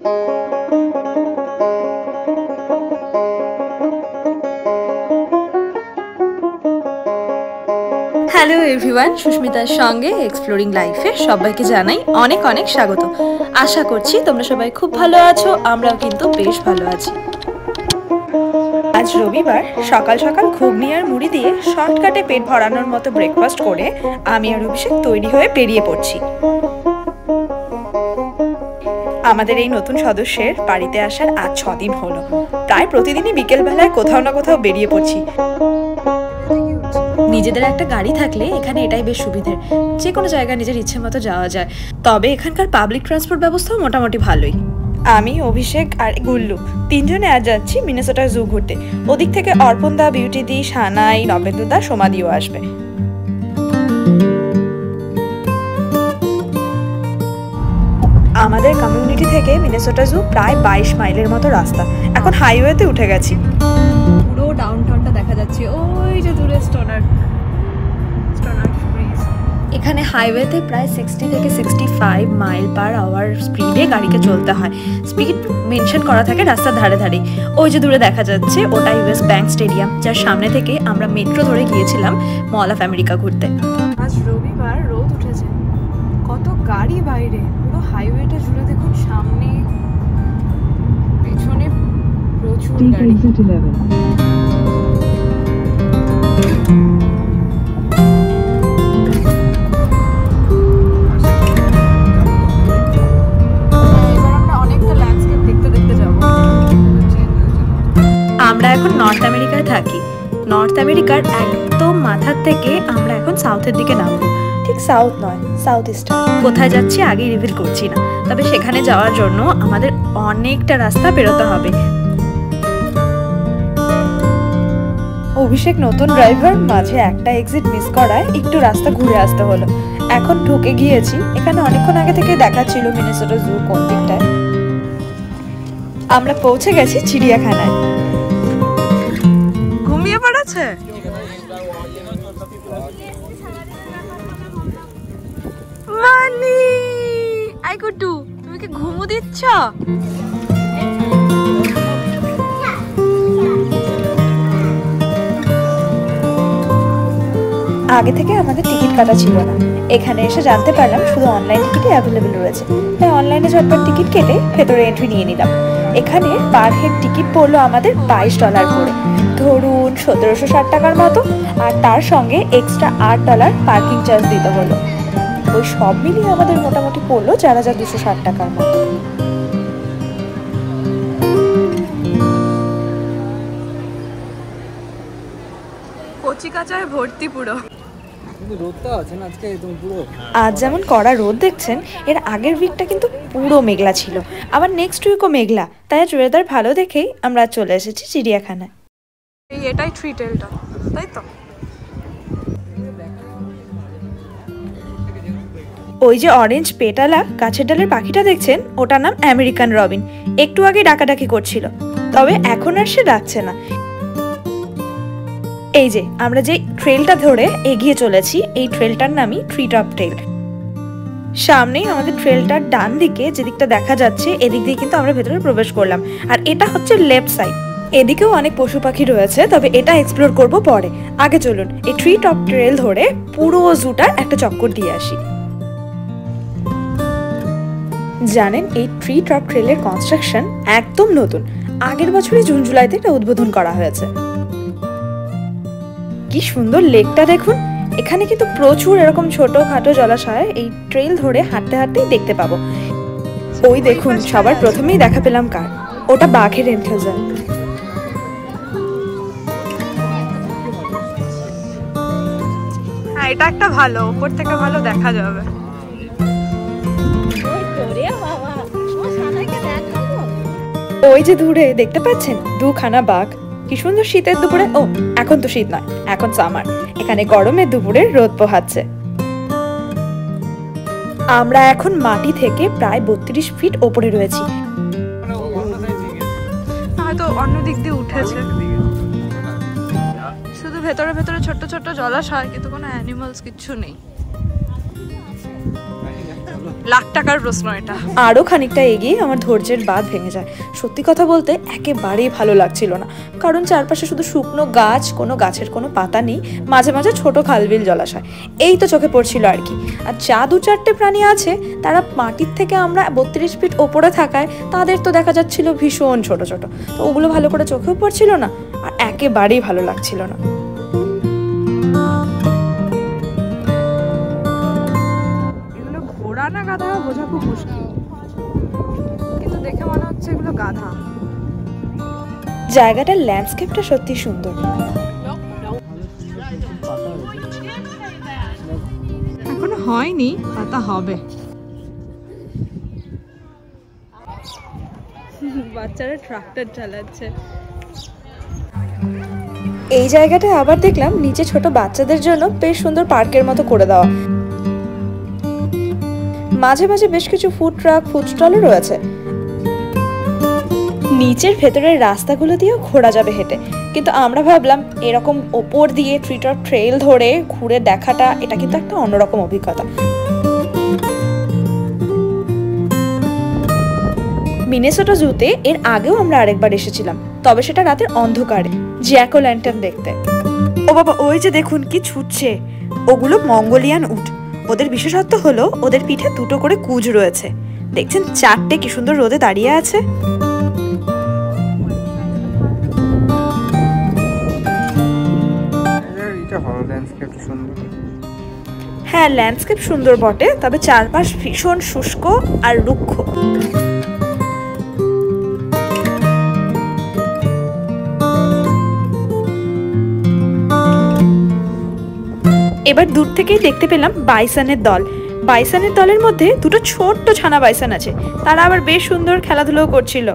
Hello everyone, সুস্মিতার সঙ্গে exploring লাইফে সবাইকে জানাই অনেক অনেক স্বাগত। আশা করছি তোমরা সবাই খুব ভালো আছো, আমরাও কিন্তু বেশ ভালো আছি। আজ রবিবার, সকাল সকাল ঘুগনি আর মুড়ি দিয়ে শর্টকাটে পেট ভরানোর মতো ব্রেকফাস্ট করে আমি আর অভিষেক তৈরি হয়ে বেরিয়ে পড়ছি। আমাদের এই নতুন সদস্যের বাড়িতে আসার আজ 6 দিন হলো। প্রায় প্রতিদিনই বিকেলবেলায় কোথাও না কোথাও বেরিয়ে পড়ছি। নিজেদের একটা গাড়ি থাকলে এখানে এটাই বেশ সুবিধের, যে কোনো জায়গায় নিজের ইচ্ছে মতো যাওয়া যায়। তবে এখানকার পাবলিক ট্রান্সপোর্ট ব্যবস্থাও মোটামুটি ভালোই। আমি, অভিষেক আর গুল্লু তিনজনে আজ যাচ্ছি মিনেসোটা জু ঘুরতে। ওদিক থেকে অর্পণদা, বিউটি দি, সানাই, নবেন্দুদা, সোমাদিও আসবে। আমাদের কমিউনিটি থেকে মিনেসোটা জু প্রায় 22 মাইলের মতো রাস্তা। এখন হাইওয়েতে উঠে গেছি। পুরো ডাউনটাউনটা দেখা যাচ্ছে, ওই যে দূরে স্টোনার ব্রিজ। এখানে হাইওয়েতে প্রায় 60 থেকে 65 মাইল পার আওয়ার স্পিডে গাড়িকে চলতে হয়। স্পিড মেনশন করা থাকে রাস্তার ধারে ধারে। ওই যে দূরে দেখা যাচ্ছে ওটাই ওয়েস্ট ব্যাংক স্টেডিয়াম, যার সামনে থেকে আমরা মেট্রো ধরে গিয়েছিলাম মল অফ আমেরিকা ঘুরতে। আজ রবিবার, রোদ উঠেছে, কত গাড়ি বাইরে। পুরো হাইওয়েটা জুড়ে দেখুন, সামনে পেছনে প্রচুর গাড়ি। আমরা এখন নর্থ আমেরিকায় থাকি। নর্থ আমেরিকার একদম মাথার থেকে আমরা এখন সাউথের দিকে নামবো। ঠিক সাউথ নয়, সাউথ ইস্টার্ন। কোথায় যাচ্ছি আগে রিভিল করছি না, তবে সেখানে যাওয়ার জন্য আমাদের অনেকটা রাস্তা পেরোতে হবে। অভিষেক নতুন ড্রাইভার, মাঝে একটা এক্সিট মিস করায় একটু রাস্তা ঘুরে আসতে হলো। এখন ঢুকে গিয়েছি। এখানে অনেকক্ষণ আগে থেকে দেখাচ্ছিল মিনেসোটা জু কোন দিকটায়। আমরা পৌঁছে গেছি চিড়িয়াখানায়। ঘুমিয়ে পড়েছে মানি। আই গুড্ডু, তুমি কি ঘুমো দিচ্ছ? আগে থেকে আমাদের টিকিট কাটা ছিল না। এখানে এসে জানতে পারলাম শুধু অনলাইন টিকিটই অ্যাভেলেবেল রয়েছে। তাই অনলাইনে ঝটপট টিকিট কেটে ভেতরে এন্ট্রি নিয়ে নিলাম। এখানে পার হেড টিকিট পড়লো আমাদের $22 করে, ধরুন 1760 টাকার মতো। আর তার সঙ্গে এক্সট্রা $8 পার্কিং চার্জ দিতে হলো। ওই সব মিলিয়ে আমাদের মোটামুটি পড়লো 4260 টাকার মতো। কচি কাঁচায় ভর্তি পুরো। আজ যেমন কড়া রোদ দেখছেন, এর আগের উইকটা কিন্তু পুরো মেঘলা ছিল। আবার নেক্সট উইকও মেঘলা। তাই আজ ওয়েদার ভালো দেখেই আমরা চলে এসেছি চিড়িয়াখানায়। এটাই ট্রি টেলটা, তাই তো? ওই যে অরেঞ্জ পেটালা গাছের ডালের পাখিটা দেখছেন, ওটার নাম আমেরিকান রবিন। একটু আগে ডাকাডাকি করছিল, তবে এখন আর সে ডাকছে না। এই যে আমরা যে ট্রেলটা ধরে এগিয়ে চলেছি, এই ট্রেলটার নামই ট্রি টপ ট্রেল। সামনেই আমাদের ট্রেলটার ডান দিকে যেদিকটা দেখা যাচ্ছে, এদিক দিয়ে কিন্তু আমরা ভেতরে প্রবেশ করলাম। আর এটা হচ্ছে লেফট সাইড। এদিকেও অনেক পশু পাখি রয়েছে, তবে এটা এক্সপ্লোর করব পরে। আগে চলুন এই ট্রি টপ ট্রেল ধরে পুরো জুটার একটা চক্কর দিয়ে আসি। জানেন, এই ট্রি টপ ট্রেলের কনস্ট্রাকশন একদম নতুন। আগের বছরই জুন জুলাইতে এটা উদ্বোধন করা হয়েছে। কি সুন্দর লেকটা দেখুন। এখানে কিন্তু প্রচুর এরকম ছোটখাটো জলাশয় এই ট্রেল ধরে হাঁটতে হাঁটতেই দেখতে পাবো। ওই দেখুন, সবার প্রথমেই দেখা পেলাম কার, ওটা বাঘের এনক্লোজার। হ্যাঁ, এটা একটা ভালো, উপর থেকে ভালো দেখা যাবে। ওই যে দূরে দেখতে পাচ্ছেন দুখানা বাঘ। কি সুন্দর শীতের দুপুরে, ও এখন তো শীত নয়, এখন সামার। এখানে গরমের দুপুরে রোদ পোহাচ্ছে। আমরা এখন মাটি থেকে প্রায় 32 ফিট ওপরে রয়েছি। হয়তো অন্য দিক দিয়ে উঠেছে। শুধু ভেতরে ভেতরে ছোট ছোট জলাশয়, কিন্তু কোনো অ্যানিমালস কিচ্ছু নেই। লাখ টাকার প্রশ্ন এটা। আরও খানিকটা এগিয়ে আমার ধৈর্যের বাঁধ ভেঙে যায়। সত্যি কথা বলতে একেবারেই ভালো লাগছিল না, কারণ চারপাশে শুধু শুকনো গাছ, কোনো গাছের কোনো পাতা নেই, মাঝে মাঝে ছোট খালবিল জলাশয়, এই তো চোখে পড়ছিল আর কি। আর যা 2-4টে প্রাণী আছে তারা মাটির থেকে আমরা 32 ফিট ওপরে থাকায় তাদের তো দেখা যাচ্ছিল ভীষণ ছোট ছোট, তো ওগুলো ভালো করে চোখেও পড়ছিল না আর একেবারেই ভালো লাগছিল না। না গাধা বোঝা খুব মুশকিল, কিন্তু দেখে মনে হচ্ছে এগুলো গাধা। জায়গাটার ল্যান্ডস্কেপটা সত্যি সুন্দর। এখনো হয়নি, পাতা হবে। বাচ্চারা ট্রাক্টর চালাচ্ছে। এই জায়গাটা আবার দেখলাম নিচে ছোট বাচ্চাদের জন্য বেশ সুন্দর পার্কের মতো করে দেওয়া, মাঝে মাঝে বেশ কিছু ফুড ট্রাক, ফুড স্টলও রয়েছে। নিচের ভেতরের রাস্তাগুলো দিয়েও ঘোরা যাবে হেঁটে, কিন্তু আমরা ভাবলাম এরকম ওপর দিয়ে ট্রিটর ট্রেল ধরে ঘুরে দেখাটা এটা কিন্তু একটা অন্যরকম অভিজ্ঞতা। মিনেসোটা জুতে এর আগেও আমরা আরেকবার এসেছিলাম, তবে সেটা রাতের অন্ধকারে জ্যাক ও ল্যান্টার্ন দেখতে। ও বাবা, ওই যে দেখুন কি ছুটছে, ওগুলো মঙ্গোলিয়ান উট। ওদের বিশেষত্ব হলো ওদের পিঠে 2টো করে কুঁজ রয়েছে। দেখছেন 4টে কি সুন্দর রোদে দাঁড়িয়ে আছে। হ্যাঁ, ল্যান্ডস্কেপ সুন্দর বটে, তবে চারপাশ ভীষণ শুষ্ক আর রুক্ষ। এবার দূর থেকেই দেখতে পেলাম বাইসনের দল। বাইসনের দলের মধ্যে 2টো ছোট্ট ছানা বাইসন আছে, তারা আবার বেশ সুন্দর খেলাধুলো করছিল।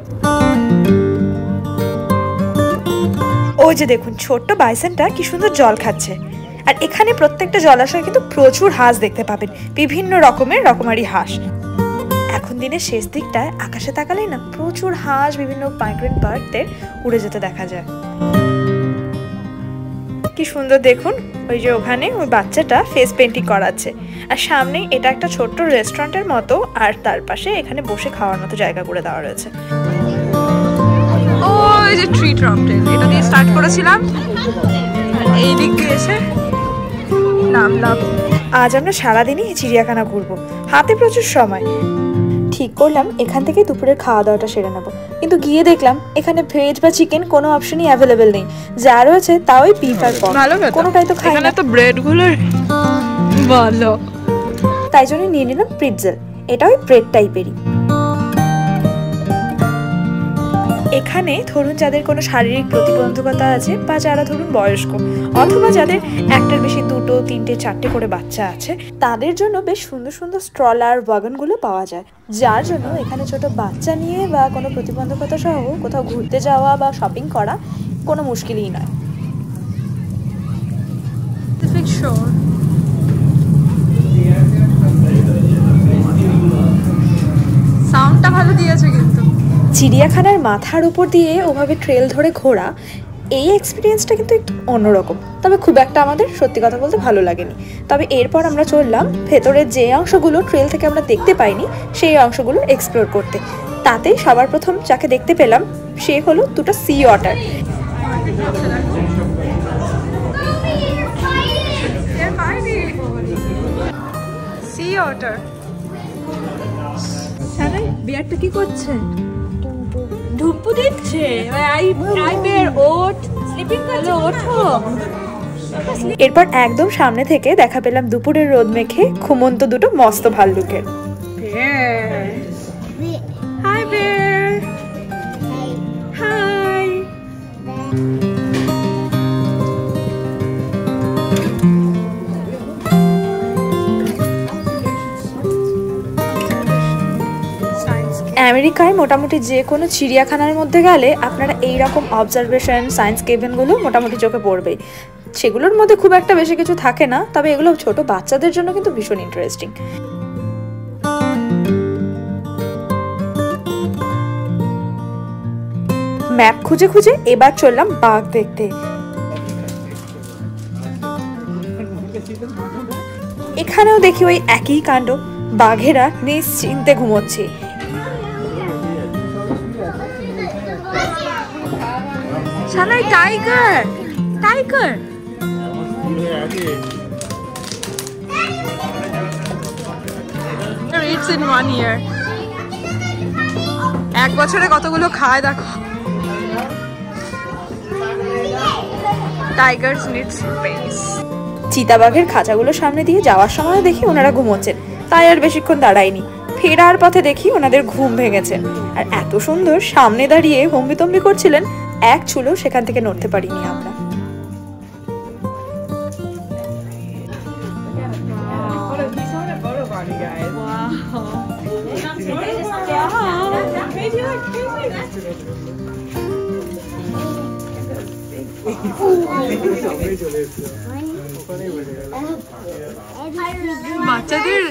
ওই যে দেখুন ছোট্ট বাইসনটা কি সুন্দর জল খাচ্ছে। আর এখানে প্রত্যেকটা জলাশয়ে কিন্তু প্রচুর হাঁস দেখতে পাবেন, বিভিন্ন রকমারি হাঁস। এখন দিনের শেষ দিকটায় আকাশে তাকালেই না প্রচুর হাঁস, বিভিন্ন মাইগ্রেন্ট বার্ডদের উড়ে যেতে দেখা যায়। কি সুন্দর দেখুন, ওই যে ওখানে ওই বাচ্চাটা ফেস পেন্টিং করাচ্ছে, আর সামনেই এটা একটা ছোট্ট রেস্টুরেন্টের মতো, আর তার পাশে এখানে বসে খাওয়ার মতো জায়গা করে দেওয়া রয়েছে। ওই যে ট্রি ট্রাম্পটেল, এটা দিয়ে স্টার্ট করেছিলাম, এই দিক দিয়ে এসে নামলাম। আজ আমরা সারাদিনই চিড়িয়াখানা ঘুরবো, হাতে প্রচুর সময়। ঠিক করলাম এখান থেকে দুপুরের খাওয়া দাওয়াটা সেরে নেবো, কিন্তু গিয়ে দেখলাম এখানে ভেজ বা চিকেন কোনো অপশনই অ্যাভেলেবেল নেই, যা রয়েছে তাও ওই বিফ আর পর্ক, কোনোটাই তো খাই না। তো ব্রেড গুলো ভালো, তাই জন্য নিয়ে নিলাম প্রিটজেল, এটা ওই ব্রেড টাইপেরই। এখানে ধরুন যাদের কোনো শারীরিক প্রতিবন্ধকতা আছে, বা যারা ধরুন বয়স্ক, অথবা যাদের একটার বেশি 2, 3, 4টে করে বাচ্চা আছে, তাদের জন্য বেশ সুন্দর সুন্দর স্ট্রলার ওয়াগনগুলো পাওয়া যায়, যার জন্য এখানে ছোট বাচ্চা নিয়ে বা কোনো প্রতিবন্ধকতা সহ কোথাও ঘুরতে যাওয়া বা শপিং করা কোনো মুশকিলই নয়। সাউন্ডটা ভালো দিয়েছে কিন্তু। চিড়িয়াখানার মাথার উপর দিয়ে ওভাবে ট্রেল ধরে ঘোরা, এই এক্সপিরিয়েন্সটা কিন্তু একটু অন্যরকম, তবে খুব একটা আমাদের সত্যি কথা বলতে ভালো লাগেনি। তবে এরপর আমরা চললাম ভেতরের যে অংশগুলো ট্রেল থেকে আমরা দেখতে পাইনি সেই অংশগুলো এক্সপ্লোর করতে। তাতে সবার প্রথম যাকে দেখতে পেলাম সে হলো 2টো সি অটার। সি অটার বিয়ারটা কি করছে? ধুপু দিচ্ছে। এরপর একদম সামনে থেকে দেখা পেলাম দুপুরের রোদ মেখে ঘুমন্ত 2টো মস্ত ভাল্লুকের। Hi bear, hi. আমেরিকায় মোটামুটি যে কোনো চিড়িয়াখানার মধ্যে গেলে আপনারা এই রকম অবজারভেশন সায়েন্স কেবিনগুলো মোটামুটি চোখে পড়বেই। সেগুলোর মধ্যে খুব একটা বেশি কিছু থাকে না, তবে এগুলো ছোট বাচ্চাদের জন্য কিন্তু ভীষণ ইন্টারেস্টিং। ম্যাপ খুঁজে খুঁজে এবার চললাম বাঘ দেখতে। এখানেও দেখি ওই একই কাণ্ড, বাঘেরা নিশ্চিন্তে ঘুমোচ্ছে। শালাই tiger, tiger. It's in 1 year. 1 বছরে কতগুলো খায় দেখো। Tigers need space. চিতাবাঘের খাঁচাগুলো সামনে দিয়ে যাওয়ার সময় দেখি ওনারা ঘুমোচ্ছেন, তাই আর বেশিক্ষণ দাঁড়ায়নি। ফেরার পথে দেখি ওনাদের ঘুম ভেঙেছে, আর এত সুন্দর সামনে দাঁড়িয়ে হম্বিতম্বি করছিলেন, এক চুলো সেখান থেকে নড়তে পারিনি আমরা। বাচ্চাদের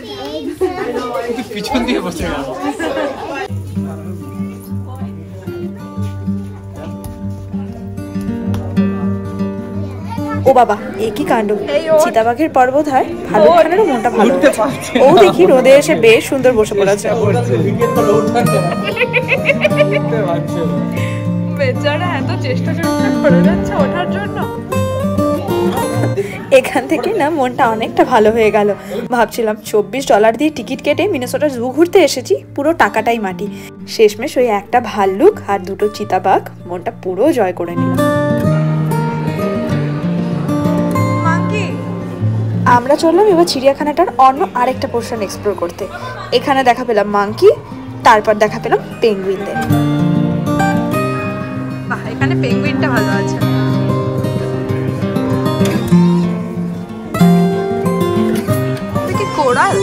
পিছন দিয়ে বসে গেল। ও বাবা, এ কি কাণ্ড! চিতাবাঘের পর্বত হয়, ভালুকখানেরও মনটা ভালো হয়েছে। ও দেখি রোদে এসে বেশ সুন্দর বসে পড়েছে। বেচারা এত চেষ্টা করে যাচ্ছে ওঠার জন্য। এখান থেকে না মনটা অনেকটা ভালো হয়ে গেল। ভাবছিলাম $24 দিয়ে টিকিট কেটে মিনেসোটা জু ঘুরতে এসেছি, পুরো টাকাটাই মাটি। শেষমেশ ওই একটা ভাল্লুক আর 2টো চিতাবাঘ মনটা পুরো জয় করে নিল। আমরা চললাম এবার চিড়িয়াখানাটার অন্য আরেকটা পোর্শন এক্সপ্লোর করতে। এখানে দেখা পেলাম মাঙ্কি, তারপর দেখা পেলাম পেঙ্গুইনদের। বাহ, এখানে পেঙ্গুইনটা ভালো আছে। কি কোরাল!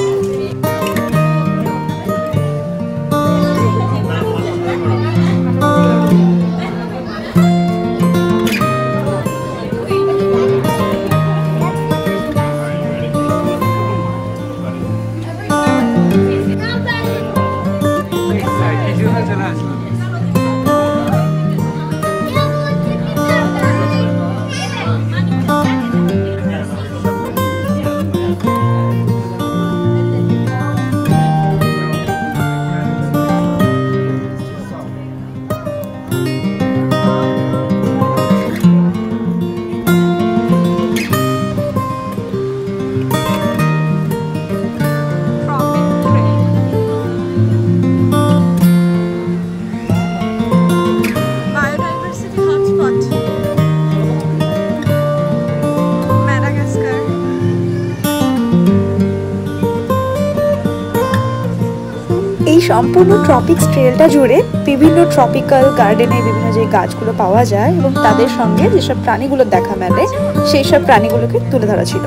সম্পূর্ণ ট্রপিক্স ট্রেলটা জুড়ে বিভিন্ন ট্রপিক্যাল গার্ডেনে বিভিন্ন যে গাছগুলো পাওয়া যায় এবং তাদের সঙ্গে যেসব প্রাণীগুলো দেখা মেলে সেই সব প্রাণীগুলোকে তুলে ধরা ছিল।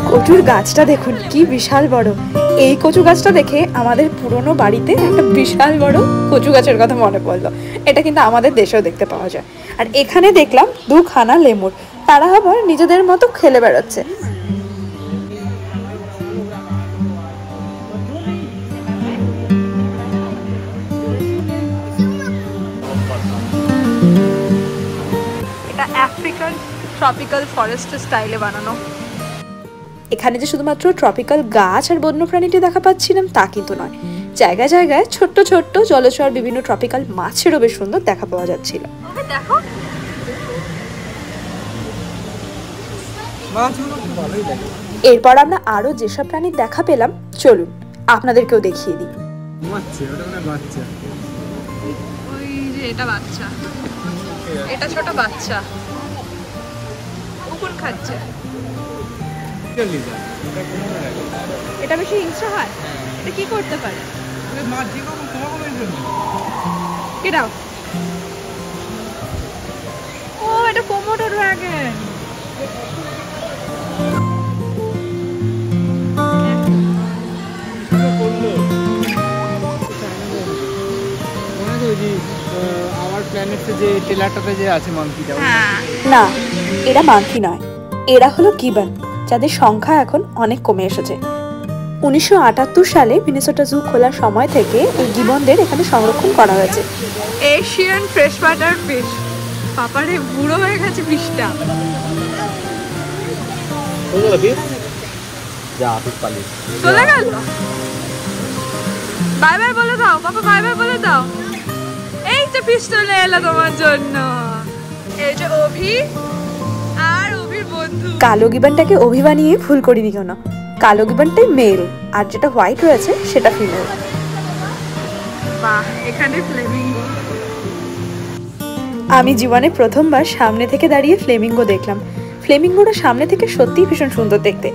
কচুর গাছটা দেখুন কি বিশাল বড়। এই কচু গাছটা দেখে আমাদের পুরনো বাড়িতে একটা বিশাল বড় কচু গাছের কথা মনে পড়লো। এটা কিন্তু আমাদের দেশেও দেখতে পাওয়া যায়। আর এখানে দেখলাম 2খানা লেমুর, তারা আবার নিজেদের মতো খেলে বেড়াচ্ছে। আফ্রিকান ট্রপিক্যাল ফরেস্টের স্টাইলে বানানো। এখানে যে শুধুমাত্র ট্রপিক্যাল গাছ আর বন্যপ্রাণীটি দেখা পাচ্ছিলাম তা কিন্তু নয়, জায়গায় জায়গায় ছোট্ট ছোট্ট জলচর বিভিন্ন ট্রপিক্যাল মাছেরও বেশ সুন্দর দেখা পাওয়া যাচ্ছিল। দেখো এরপর আমরা আরো যেসব প্রাণী দেখা পেলাম চলুন আপনাদেরকেও দেখিয়ে দিই। ওই যে এটা বাচ্চা, এটা ছোট বাচ্চা কুকুর খাচ্ছে। এটা বেশি হিংস্র হয়? এটা কি করতে পারে? এটাও ও এটা কোমোডো ড্রাগন। না, এরা মাঙ্কি নয়, এরা হলো গিবন, যাদের সংখ্যা এখন অনেক কমে এসেছে। 1978 সালে মিনেসোটা জু খোলার সময় থেকে এই গিবনদের এখানে সংরক্ষণ করা হয়েছে। Asian fresh water fish. পাপারে বুড়ো হয়ে গেছে ফিশটা। যা অফিস পালিয়ে চলে গেল। বাই বাই বলে দাও পাপা, বাই বাই বলে দাও। এই যে পিস্তলে এলো তোমার জন্য, এই যে অভি আর অভির বন্ধু। কালো গিবানটাকে অভি বানিয়ে ভুল করিনি কেন, কালো গিবানটাই মেল আর যেটা হোয়াইট রয়েছে সেটা ফিমেল। বাহ, এখানে ফ্লেমিঙ্গো। আমি জীবনে প্রথমবার সামনে থেকে দাঁড়িয়ে ফ্লেমিঙ্গো দেখলাম। ফ্লেমিঙ্গোটা সামনে থেকে সত্যিই ভীষণ সুন্দর দেখতে,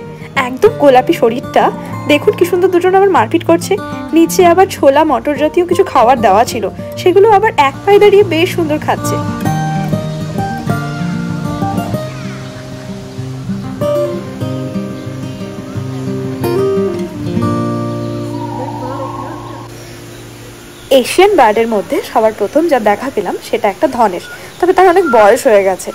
একদম গোলাপি শরীরটা। দেখুন কি সুন্দর দুজন আবার মারপিট করছে। নিচে আবার ছোলা মটর জাতীয় কিছু খাবার দেওয়া ছিল, সেগুলো আবার এক পায়ে দাঁড়িয়ে বেশ সুন্দর খাচ্ছে। এশিয়ান বার্ডের মধ্যে সবার প্রথম যা দেখা পেলাম সেটা একটা ধনেশ, তবে তার অনেক বয়স হয়ে গেছে।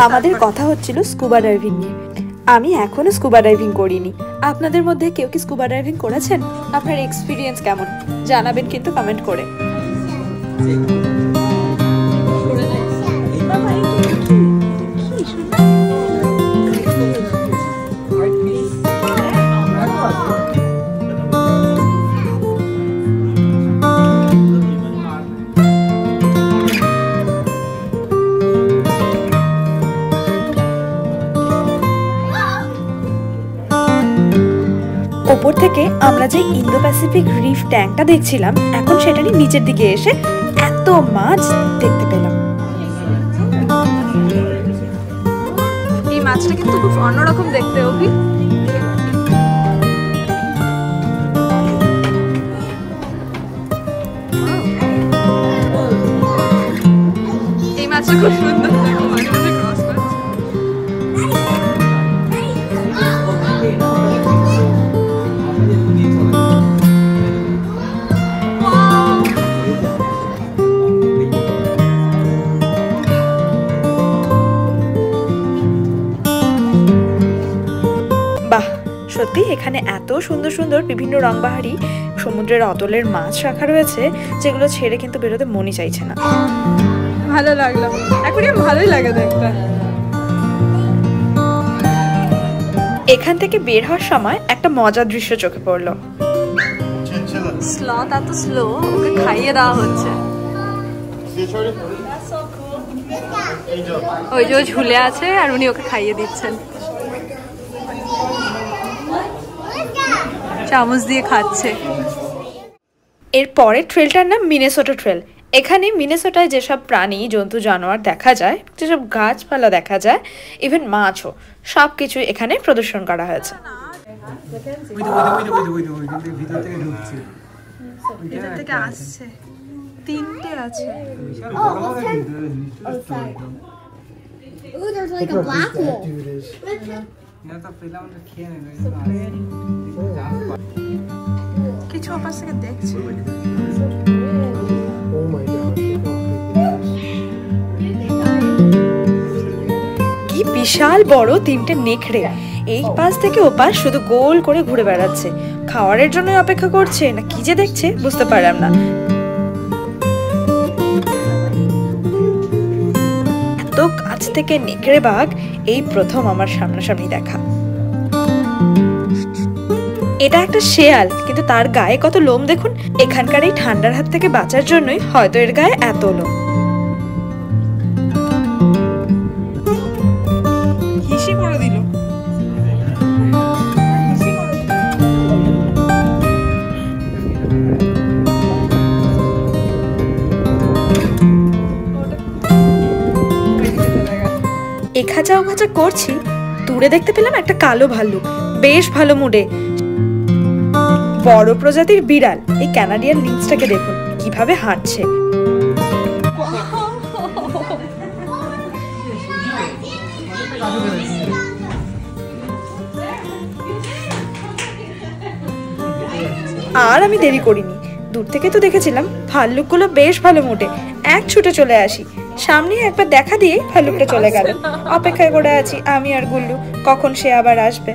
আমাদের কথা হচ্ছিল স্কুবা ডাইভিং নিয়ে। আমি এখনো স্কুবা ডাইভিং করিনি। আপনাদের মধ্যে কেউ কি স্কুবা ডাইভিং করেছেন? আপনার এক্সপিরিয়েন্স কেমন জানাবেন কিন্তু কমেন্ট করে। ওপর থেকে আমরা যে ইন্দো প্যাসিফিক রিফ ট্যাঙ্কটা দেখছিলাম, এখন সেটারই নিচের দিকে এসে এত মাছ দেখতে পেলাম। এই মাছটা কিন্তু খুব অন্যরকম দেখতে অভি। এই মাছটা খুব সুন্দর দেখো, মাঝে মাঝে ক্রস করছে। বাহ, সত্যি এখানে এত সুন্দর সুন্দর বিভিন্ন রংবাহারি সমুদ্রের অতলের মাছ রাখা রয়েছে, যেগুলো ছেড়ে কিন্তু বেরোতে মনই চাইছে না। ভালো লাগলো, অ্যাকোয়ারিয়াম ভালোই লাগে দেখতে। এখান থেকে বের হওয়ার সময় একটা মজার দৃশ্য চোখে পড়লো। স্লথ এত স্লো, ওকে খাইয়ে দেওয়া হচ্ছে। ওই যে ঝুলে আছে আর উনি ওকে খাইয়ে দিচ্ছেন, চামচ দিয়ে খাচ্ছে। এর পরের ট্রেলটার নাম মিনেসোটা ট্রেল। এখানে মিনেসোটায় যেসব প্রাণী জন্তু জানোয়ার দেখা যায়, যেসব গাছপালা দেখা যায়, ইভেন মাছও, সব কিছু এখানে প্রদর্শন করা হয়েছে। ভিতর থেকে আসছে, তিনটে আছে। Ooh, there's like a black hole. কিছু ওপাশ থেকে দেখছে। কি বিশাল বড় তিনটে নেকড়ে, এই পাশ থেকে ও পাশ শুধু গোল করে ঘুরে বেড়াচ্ছে। খাওয়ারের জন্য অপেক্ষা করছে না কি যে দেখছে বুঝতে পারলাম না। এত কাছ থেকে নেকড়ে বাঘ এই প্রথম আমার সামনাসামনি দেখা। এটা একটা শেয়াল, কিন্তু তার গায়ে কত লোম দেখুন। এখানকার এই ঠান্ডার হাত থেকে বাঁচার জন্যই হয়তো এর গায়ে এত লোম। হিসি করে দিল। এখাচা ওখাচা করছি, দূরে দেখতে পেলাম একটা কালো ভাল্লুক, বেশ ভালো মুডে। বড় প্রজাতির বিড়াল। এই ক্যানাডিয়ান লিংসটাকে দেখুন কিভাবে হাঁটছে। আর আমি দেরি করিনি, দূর থেকে তো দেখেছিলাম ভাল্লুকগুলো বেশ ভালো মোটে, এক ছুটে চলে আসি। সামনে একবার দেখা দিয়ে ভাল্লুকটা চলে গেল। অপেক্ষায় করে আছি আমি আর গুল্লু, কখন সে আবার আসবে।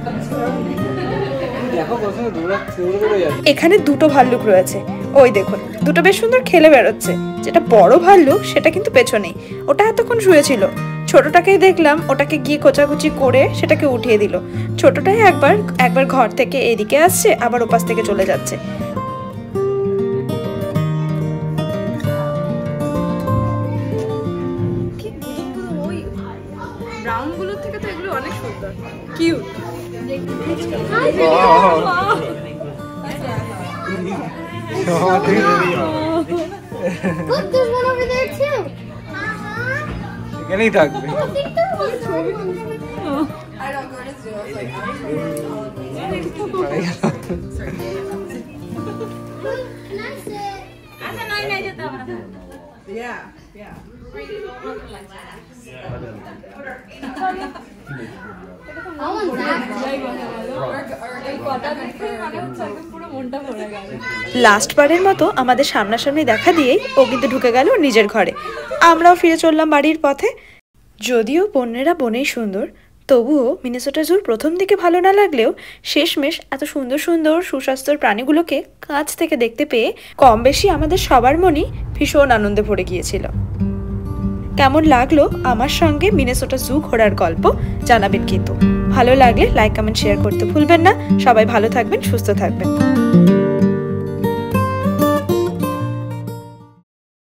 এখানে দুটো ভাল্লুক রয়েছে, ওই দেখুন দুটো বেশ সুন্দর খেলে বেরোচ্ছে। যেটা বড় ভাল্লুক সেটা কিন্তু পেছনেই, ওটা এতক্ষণ শুয়েছিল। ছোটটাকেই দেখলাম ওটাকে গিয়ে কোচাকুচি করে সেটাকে উঠিয়ে দিল। ছোটটাই একবার ঘর থেকে এদিকে আসছে, আবার ওপাশ থেকে চলে যাচ্ছে। ব্রাউন গুলোর থেকে তো এগুলো অনেক সুন্দর, cute. Look, there's one over there too. এখানেই থাকবে। I think there was one. Can I sit? I want that. Last বারের মতো আমাদের সামনাসামনি দেখা দিয়েই ও কিন্তু ঢুকে গেল নিজের ঘরে। আমরাও ফিরে চললাম বাড়ির পথে। যদিও বন্যেরা বনেই সুন্দর, তবুও মিনেসোটা জুর প্রথম দিকে ভালো না লাগলেও শেষমেশ এত সুন্দর সুন্দর সুস্বাস্থ্যের প্রাণীগুলোকে কাছ থেকে দেখতে পেয়ে কম বেশি আমাদের সবার মনই ভীষণ আনন্দে ভরে গিয়েছিল। কেমন লাগলো আমার সঙ্গে মিনেসোটা জু ঘোরার গল্প জানাবেন কিন্তু। ভালো লাগলে লাইক কমেন্ট শেয়ার করতে ভুলবেন না। সবাই ভালো থাকবেন, সুস্থ থাকবেন।